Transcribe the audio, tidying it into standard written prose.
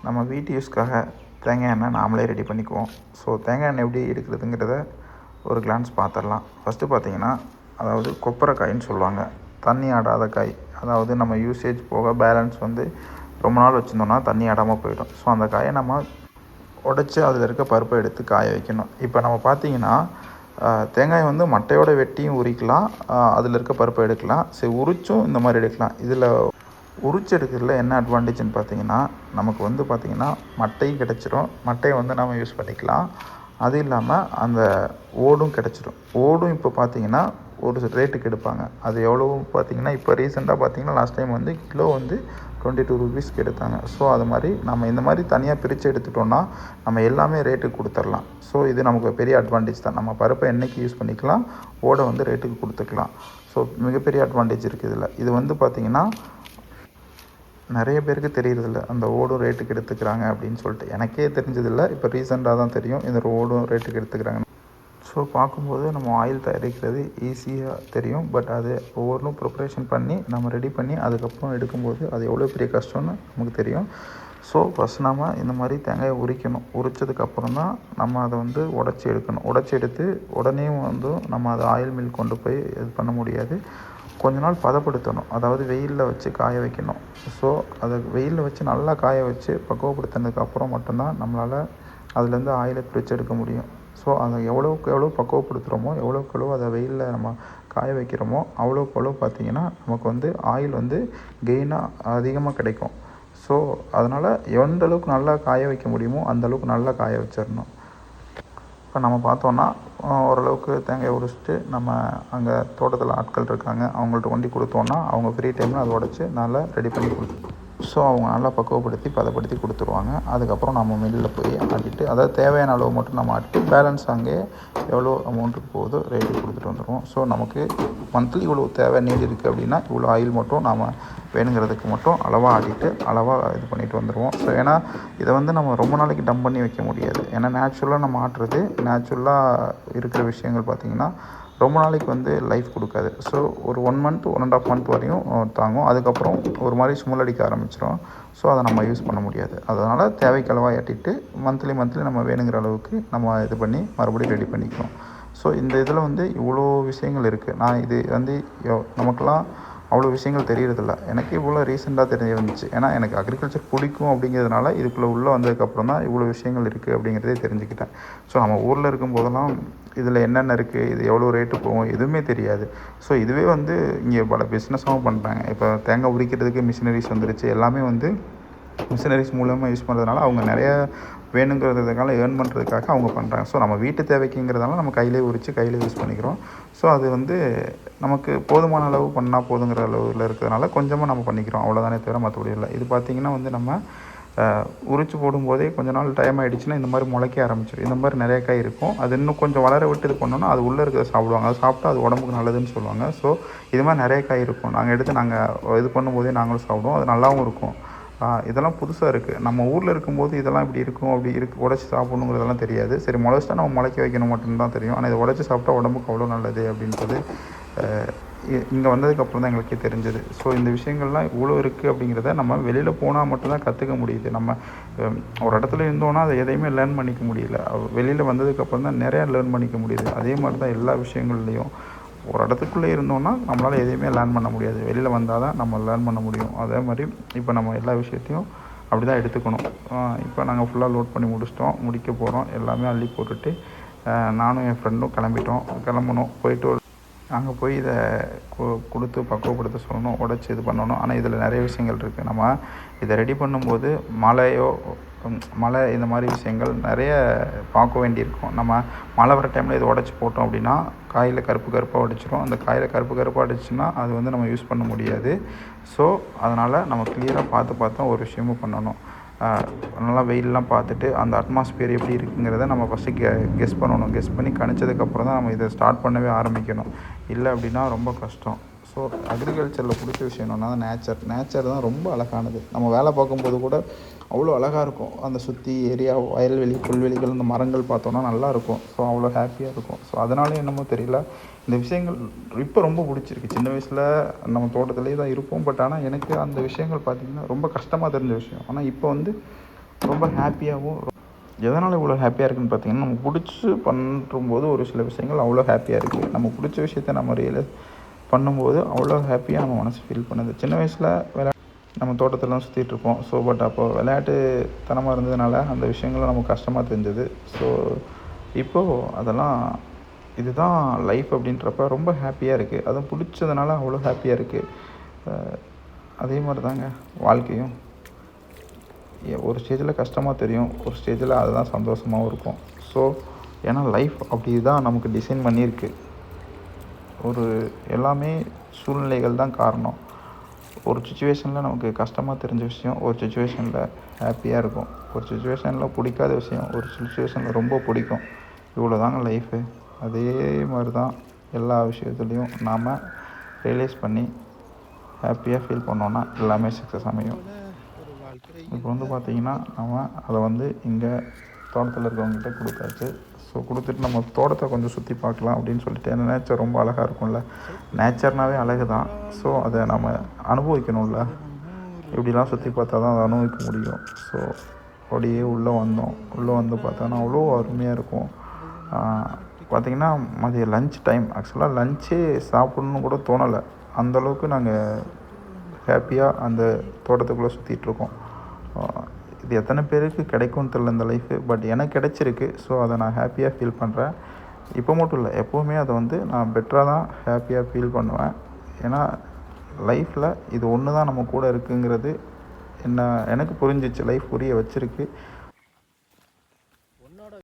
நம்ம வீட்டு யூஸ்க்காக தேங்காய் எண்ணெய் நாமளே ரெடி பண்ணிக்குவோம். ஸோ தேங்காய் எண்ணெய் எப்படி எடுக்கிறதுங்கிறத ஒரு கிளான்ஸ் பார்த்துடலாம். ஃபஸ்ட்டு பார்த்தீங்கன்னா, அதாவது கொப்பரை காயின்னு சொல்லுவாங்க. தண்ணி ஆடாத காய், அதாவது நம்ம யூசேஜ் போக பேலன்ஸ் வந்து ரொம்ப நாள் வச்சுருந்தோம்னா தண்ணி ஆடாமல் போயிடும். ஸோ அந்த காயை நம்ம உடச்சி அதில் இருக்க பருப்பை எடுத்து காய வைக்கணும். இப்போ நம்ம பார்த்தீங்கன்னா, தேங்காய் வந்து மட்டையோட வெட்டியும் உரிக்கலாம், அதில் இருக்க பருப்பை எடுக்கலாம், சரி உரிச்சும் இந்த மாதிரி எடுக்கலாம். இதில் உரிச்சு எடுக்கிறதுல என்ன அட்வான்டேஜ்னு பார்த்தீங்கன்னா, நமக்கு வந்து பார்த்திங்கன்னா மட்டையும் கிடச்சிரும், மட்டையை வந்து நம்ம யூஸ் பண்ணிக்கலாம். அது இல்லாமல் அந்த ஓடும் கிடச்சிரும். ஓடும் இப்போ பார்த்திங்கன்னா ஒரு ரேட்டுக்கு எடுப்பாங்க. அது எவ்வளோ பார்த்திங்கன்னா, இப்போ ரீசெண்டாக பார்த்திங்கன்னா லாஸ்ட் டைம் வந்து கிலோ வந்து 22 ரூபீஸ்க்கு எடுத்தாங்க. ஸோ அது மாதிரி நம்ம இந்த மாதிரி தனியாக பிரித்து எடுத்துட்டோன்னா நம்ம எல்லாமே ரேட்டுக்கு கொடுத்துடலாம். ஸோ இது நமக்கு பெரிய அட்வான்டேஜ் தான். நம்ம பருப்பை எண்ணெய்க்கு யூஸ் பண்ணிக்கலாம், ஓடை வந்து ரேட்டுக்கு கொடுத்துக்கலாம். ஸோ மிகப்பெரிய அட்வான்டேஜ் இருக்குது இதில். இது வந்து பார்த்திங்கன்னா நிறைய பேருக்கு தெரியறதில்ல, அந்த ஓடும் ரேட்டுக்கு எடுத்துக்கிறாங்க அப்படின்னு சொல்லிட்டு. எனக்கே தெரிஞ்சதில்லை, இப்போ ரீசெண்டாக தான் தெரியும் இந்த ஓடும் ரேட்டுக்கு எடுத்துக்கிறாங்க. ஸோ பார்க்கும்போது நம்ம ஆயில் தயாரிக்கிறது ஈஸியாக தெரியும், பட் அது ஒவ்வொன்றும் ப்ரிப்ரேஷன் பண்ணி நம்ம ரெடி பண்ணி அதுக்கப்புறம் எடுக்கும்போது அது எவ்வளோ பெரிய கஷ்டம்னு நமக்கு தெரியும். ஸோ ஃபஸ்ட் நம்ம இந்த மாதிரி தேங்காயை உரிக்கணும். உரித்ததுக்கப்புறம் தான் நம்ம அதை வந்து உடச்சி எடுக்கணும். உடச்சி எடுத்து உடனே வந்து நம்ம அதை ஆயில் மில் கொண்டு போய் இது பண்ண முடியாது. கொஞ்ச நாள் பதப்படுத்தணும், அதாவது வெயிலில் வச்சு காய வைக்கணும். ஸோ அதை வெயிலில் வச்சு நல்லா காய வச்சு பக்குவப்படுத்தினதுக்கப்புறம் மட்டும்தான் நம்மளால் அதுலேருந்து ஆயிலை பிரித்து எடுக்க முடியும். ஸோ அதை எவ்வளோக்கு எவ்வளோ பக்குவப்படுத்துகிறோமோ, எவ்வளோக்கு எவ்வளோ அதை வெயிலில் நம்ம காய வைக்கிறோமோ அவ்வளோக்கு எவ்வளோ பார்த்திங்கன்னா நமக்கு வந்து ஆயில் வந்து கெயினாக அதிகமாக கிடைக்கும். ஸோ அதனால் எந்த அளவுக்கு நல்லா காய வைக்க முடியுமோ அந்தளவுக்கு நல்லா காய வச்சிடணும். இப்போ நம்ம பார்த்தோன்னா ஓரளவுக்கு தேங்காயை உரிச்சிட்டு நம்ம அங்கே தோட்டத்தில் ஆட்கள் இருக்காங்க, அவங்கள்ட்ட கொண்டு கொடுத்தோன்னா அவங்க ஃப்ரீ டைமில் அதை உடச்சி நல்லா ரெடி பண்ணி கொடுத்து, ஸோ அவங்க நல்லா பக்குவப்படுத்தி பதப்படுத்தி கொடுத்துருவாங்க. அதுக்கப்புறம் நம்ம மில்லில் போய் ஆட்டிட்டு, அதாவது தேவையான அளவு மட்டும் நம்ம ஆட்டிட்டு பேலன்ஸ் அங்கே எவ்வளோ அமௌண்ட்டுக்கு போகுதோ ரேட்டுக்கு கொடுத்துட்டு வந்துடுவோம். ஸோ நமக்கு மந்த்லி இவ்வளோ தேவை நீடு இருக்குது அப்படின்னா இவ்வளோ ஆயில் மட்டும் நாம் வேணுங்கிறதுக்கு மட்டும் அளவாக ஆட்டிட்டு அளவாக இது பண்ணிட்டு வந்துடுவோம். ஸோ ஏன்னா இதை வந்து நம்ம ரொம்ப நாளைக்கு டம்ப் பண்ணி வைக்க முடியாது. ஏன்னா நேச்சுரலாக நம்ம ஆட்டுறது, நேச்சுரலாக இருக்கிற விஷயங்கள் பார்த்திங்கன்னா ரொம்ப நாளைக்கு வந்து லைஃப் கொடுக்காது. ஸோ ஒரு 1 மந்த் 1.5 மந்த் வரையும் தாங்கும். அதுக்கப்புறம் ஒரு மாதிரி ஸ்மெல் அடிக்க ஆரம்பிச்சிடும். ஸோ அதை நம்ம யூஸ் பண்ண முடியாது. அதனால் தேவைக்கு அளவாக ஏட்டிட்டு மந்த்லி நம்ம வேணுங்கிற அளவுக்கு நம்ம இது பண்ணி மறுபடியும் ரெடி பண்ணிக்கிறோம். ஸோ இந்த இதில் வந்து இவ்வளோ விஷயங்கள் இருக்குது. நான் இது வந்து நமக்கெல்லாம் அவ்வளோ விஷயங்கள் தெரியறதில்ல. எனக்கு இவ்வளோ ரீசெண்டாக தெரிய வந்துச்சு. ஏன்னா எனக்கு அக்ரிகல்ச்சர் பிடிக்கும் அப்படிங்கிறதுனால இதுக்குள்ளே உள்ளே வந்ததுக்கப்புறம் தான் இவ்வளோ விஷயங்கள் இருக்குது அப்படிங்கிறதே தெரிஞ்சுக்கிட்டேன். ஸோ நம்ம ஊரில் இருக்கும்போதெல்லாம் இதில் என்னென்ன இருக்குது, இது எவ்வளோ ரேட்டு போகும் எதுவுமே தெரியாது. ஸோ இதுவே வந்து இங்கே பல பிஸ்னஸாகவும் பண்ணுறாங்க. இப்போ தேங்காய் உரிக்கிறதுக்கு மிஷினரிஸ் வந்துருச்சு. எல்லாமே வந்து மிஷினரிஸ் மூலமாக யூஸ் பண்ணுறதுனால அவங்க நிறைய வேணுங்கிறதுக்காக ஏர்ன் பண்ணுறதுக்காக அவங்க பண்ணுறாங்க. ஸோ நம்ம வீட்டு தேவைக்குங்கிறதுனால நம்ம கையிலே உரித்து கையிலே யூஸ் பண்ணிக்கிறோம். ஸோ அது வந்து நமக்கு போதுமான அளவு பண்ணால் போதுங்கிற அளவில் இருக்கிறதுனால கொஞ்சமாக நம்ம பண்ணிக்கிறோம், அவ்வளோதானே தவிர மற்றபடி இல்லை. இது பார்த்திங்கன்னா வந்து நம்ம உரிச்சு போடும்போதே கொஞ்ச நாள் டைம் ஆகிடுச்சுன்னா இந்த மாதிரி முளைக்க ஆரம்பிச்சிடும். இந்த மாதிரி நிறைய காய் இருக்கும். அது இன்னும் கொஞ்சம் வளர விட்டு இது பண்ணோன்னா அது உள்ளே இருக்கிறத சாப்பிடுவாங்க. அது சாப்பிட்டா அது உடம்புக்கு நல்லதுன்னு சொல்லுவாங்க. ஸோ இது மாதிரி நிறைய காய் இருக்கும். நாங்கள் எடுத்து நாங்கள் இது பண்ணும்போதே நாங்களும் சாப்பிடுவோம். அது நல்லாவும் இருக்கும். இதெல்லாம் புதுசாக இருக்குது. நம்ம ஊரில் இருக்கும்போது இதெல்லாம் இப்படி இருக்கும், அப்படி உடச்சி சாப்பிடணுங்கிறதெல்லாம் தெரியாது. சரி முளைச்சிட்டா நம்ம முளைக்க வைக்கணும் மட்டும்தான் தெரியும். ஆனால் இதை உடச்சி சாப்பிட்டா உடம்புக்கு அவ்வளோ நல்லது அப்படின்றது இங்கே வந்ததுக்கப்புறம் தான் எங்களுக்கே தெரிஞ்சது. ஸோ இந்த விஷயங்கள்லாம் இவ்வளோ இருக்குது அப்படிங்கிறத நம்ம வெளியில் போனால் மட்டும்தான் கற்றுக்க முடியுது. நம்ம ஒரு இடத்துல இருந்தோன்னா அதை எதையுமே லேர்ன் பண்ணிக்க முடியல. வெளியில் வந்ததுக்கப்புறம் தான் நிறையா லேர்ன் பண்ணிக்க முடியுது. அதே மாதிரி தான் எல்லா விஷயங்கள்லேயும் ஒரு இடத்துக்குள்ளே இருந்தோன்னா நம்மளால் எதையுமே லேர்ன் பண்ண முடியாது. வெளியில் வந்தால் தான் நம்ம லேர்ன் பண்ண முடியும். அதே மாதிரி இப்போ நம்ம எல்லா விஷயத்தையும் அப்படி தான் எடுத்துக்கணும். இப்போ நாங்கள் ஃபுல்லாக லோட் பண்ணி முடிக்க போகிறோம். எல்லாமே அள்ளி போட்டுட்டு நானும் என் ஃப்ரெண்டும் கிளம்பணும். போயிட்டு அங்கே போய் இதை கொடுத்து பக்குவப்படுத்த சொல்லணும், உடச்சி இது பண்ணணும். ஆனால் இதில் நிறைய விஷயங்கள் இருக்குது. நம்ம இதை ரெடி பண்ணும்போது மழை இந்த மாதிரி விஷயங்கள் நிறைய பார்க்க வேண்டியிருக்கும். நம்ம மழை வர டைமில் இதை உடச்சி போட்டோம் அப்படின்னா காயில் கருப்பாக அடிச்சிடும். அந்த காயில் கருப்பாக அடிச்சுன்னா அது வந்து நம்ம யூஸ் பண்ண முடியாது. ஸோ அதனால் நம்ம கிளியராக பார்த்து ஒரு விஷயமும் பண்ணணும். நல்லா வெயிலெலாம் பார்த்துட்டு அந்த அட்மாஸ்பியர் எப்படி இருக்குங்கிறத நம்ம ஃபஸ்ட்டு கெஸ் பண்ணணும். கெஸ் பண்ணி கணிச்சதுக்கப்புறம் தான் நம்ம இதை ஸ்டார்ட் பண்ணவே ஆரம்பிக்கணும். இல்லை அப்படின்னா ரொம்ப கஷ்டம். ஸோ அக்ரிகல்ச்சரில் பிடிச்ச விஷயம் என்னென்னா நேச்சர் தான் ரொம்ப அழகானது. நம்ம வேலை பார்க்கும்போது கூட அவ்வளோ அழகாக இருக்கும். அந்த சுற்றி ஏரியா வயல்வெளி புல்வெளிகள் இந்த மரங்கள் பார்த்தோன்னா நல்லாயிருக்கும். ஸோ அவ்வளோ ஹாப்பியாக இருக்கும். ஸோ அதனால என்னமோ தெரியல இந்த விஷயங்கள் இப்போ ரொம்ப பிடிச்சிருக்கு. சின்ன வயசில் நம்ம தோட்டத்துலேயே தான் இருப்போம். பட் ஆனால் எனக்கு அந்த விஷயங்கள் பார்த்திங்கன்னா ரொம்ப கஷ்டமாக தெரிஞ்ச விஷயம். ஆனால் இப்போ வந்து ரொம்ப ஹாப்பியாகவும். எதனால் இவ்வளோ ஹாப்பியாக இருக்குதுன்னு பார்த்தீங்கன்னா, நமக்கு பிடிச்சி பண்ணும்போது ஒரு சில விஷயங்கள் அவ்வளோ ஹாப்பியாக இருக்குது. நம்ம பிடிச்ச விஷயத்த நம்ம ரியலைஸ் பண்ணும்போது அவ்வளோ ஹாப்பியாக நம்ம மனசு ஃபீல் பண்ணுது. சின்ன வயசில் நம்ம தோட்டத்திலலாம் சுற்றிட்டுருப்போம். ஸோ பட் அப்போ விளையாட்டுத்தனமாக இருந்ததுனால அந்த விஷயங்களும் நமக்கு கஷ்டமாக தெரிஞ்சது. ஸோ இப்போது அதெல்லாம் இதுதான் லைஃப் அப்படின்றப்ப ரொம்ப ஹாப்பியாக இருக்குது. அதுவும் பிடிச்சதுனால அவ்வளோ ஹாப்பியாக இருக்குது. அதே மாதிரி தாங்க வாழ்க்கையும். ஒரு ஸ்டேஜில் கஷ்டமாக தெரியும், ஒரு ஸ்டேஜில் அதுதான் சந்தோஷமாகவும் இருக்கும். ஸோ ஏன்னா லைஃப் அப்படி தான் நமக்கு டிசைன் பண்ணியிருக்கு. ஒரு எல்லாமே சூழ்நிலைகள் தான் காரணம். ஒரு சுச்சுவேஷனில் நமக்கு கஷ்டமாக தெரிஞ்ச விஷயம் ஒரு சுச்சுவேஷனில் ஹாப்பியாக இருக்கும். ஒரு சுச்சுவேஷனில் பிடிக்காத விஷயம் ஒரு சுச்சுவேஷனில் ரொம்ப பிடிக்கும். இவ்வளோ தாங்க லைஃபு. அதே மாதிரி தான் எல்லா விஷயத்துலேயும் நாம் ரியலைஸ் பண்ணி ஹாப்பியாக ஃபீல் பண்ணோன்னா எல்லாமே சக்ஸஸ் அமையும். இப்போ வந்து பார்த்திங்கன்னா நம்ம அதை இங்கே தோட்டத்தில் இருக்கவங்ககிட்ட கொடுத்தாச்சு. ஸோ கொடுத்துட்டு நம்ம தோட்டத்தை கொஞ்சம் சுற்றி பார்க்கலாம் அப்படின்னு சொல்லிட்டு, ஏன்னா நேச்சர் ரொம்ப அழகாக இருக்கும்ல. நேச்சர்னாவே அழகு தான். ஸோ அதை நம்ம அனுபவிக்கணும்ல. இப்படிலாம் சுற்றி பார்த்தா தான் அதை அனுபவிக்க முடியும். ஸோ அப்படியே உள்ளே வந்தோம். உள்ளே வந்து பார்த்தோன்னா அவ்வளோ அருமையாக இருக்கும். பார்த்திங்கன்னா மதியம் லன்ச் டைம். ஆக்சுவலாக லஞ்சே சாப்பிட்ணுன்னு கூட தோணலை. அந்தளவுக்கு நாங்கள் ஹாப்பியாக அந்த தோட்டத்துக்குள்ளே சுற்றிட்டுருக்கோம். இது எத்தனை பேருக்கு கிடைக்கும்னு தெரியல இந்த லைஃபு. பட் எனக்கு கிடச்சிருக்கு. ஸோ அதை நான் ஹாப்பியாக ஃபீல் பண்ணுறேன். இப்போ மட்டும் இல்லை, எப்போவுமே அதை நான் பெட்டராக தான் ஹாப்பியாக ஃபீல் பண்ணுவேன். ஏன்னா லைஃப்பில் இது ஒன்று தான் நம்ம கூட இருக்குங்கிறது எனக்கு புரிஞ்சிச்சு. லைஃப் புரிய வச்சுருக்கு.